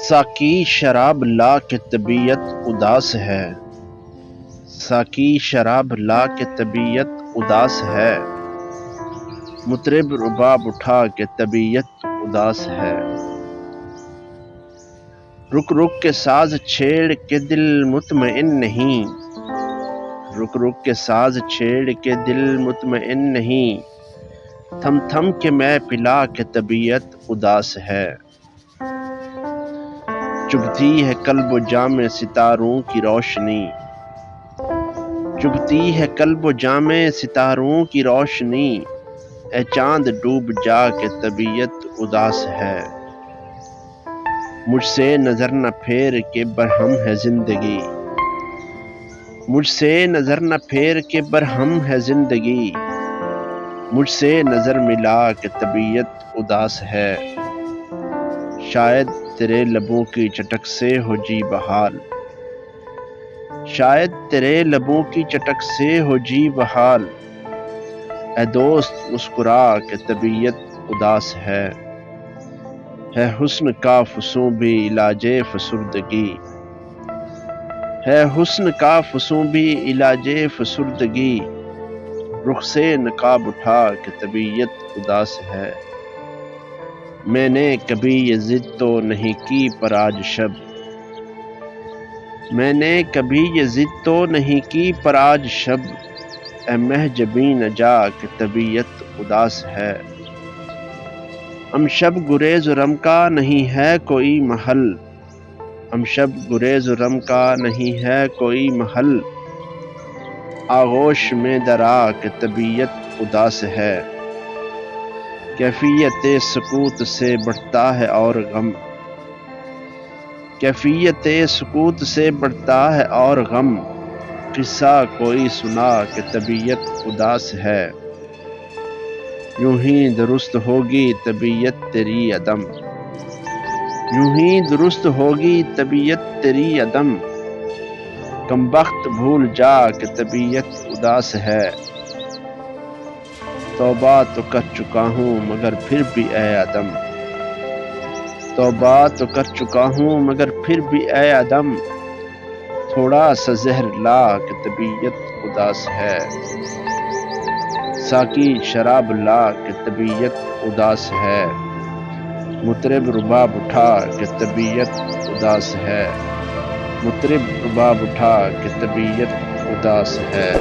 ساقی شراب لا کے طبیعت اداس ہے، ساقی شراب لا کے طبیعت اداس ہے، مطرب رباب اٹھا کے طبیعت اداس ہے، رک رک کے ساز چھیڑ کے دل مطمئن نہیں، رک رک کے ساز چھیڑ کے دل مطمئن نہیں، تھم تھم کے میں پلا کے طبیعت اداس ہے، چبھتی ہے قلب و جاں میں ستاروں کی روشنی، چبھتی ہے قلب و جاں میں ستاروں کی روشنی، اے چاند ڈوب جا کے طبیعت اداس ہے، مجھ سے نظر نہ پھیر کے برہم ہے زندگی، مجھ سے نظر نہ پھیر کے برہم ہے زندگی، مجھ سے نظر ملا کے طبیعت اداس ہے، شاید تیرے لبوں کی چٹک سے ہو جی بحال، شاید تیرے لبوں کی چٹک سے ہو جی بحال، اے دوست مسکرا کے طبیعت اداس ہے حسن کا فسوں بھی علاج فسردگی، ہے حسن کا فسوں بھی علاج فسردگی، رخ سے نقاب اٹھا کے طبیعت اداس ہے، میں نے کبھی یہ ضد تو نہیں کی پر آج شب، میں نے کبھی یہ ضد تو نہیں کی پر آج شب، اے محجبیں نہ جا کے طبیعت اداس ہے، ہم شب گریز و رم کا نہیں ہے کوئی محل، ہم شب گریز و رم کا نہیں ہے کوئی محل، آغوش میں درا کے طبیعت اداس ہے، کیفیت سکوت سے بڑھتا ہے اور غم، کیفیت سکوت سے بڑھتا ہے اور غم، قصہ کوئی سنا کہ طبیعت اداس ہے، یوں ہی درست ہوگی طبیعت تیری عدم، یوں ہی درست ہوگی طبیعت تیری عدم، کم بخت بھول جا کہ طبیعت اداس ہے، توبہ تو کر چکا ہوں مگر پھر بھی اے عدم، توبہ تو کر چکا ہوں مگر پھر بھی اے عدم، تھوڑا سا زہر لا کہ طبیعت اداس ہے، ساقی شراب لا کہ طبیعت اداس ہے، مطرب رباب اٹھا کہ طبیعت اداس ہے، مطرب رباب اٹھا کہ طبیعت اداس ہے۔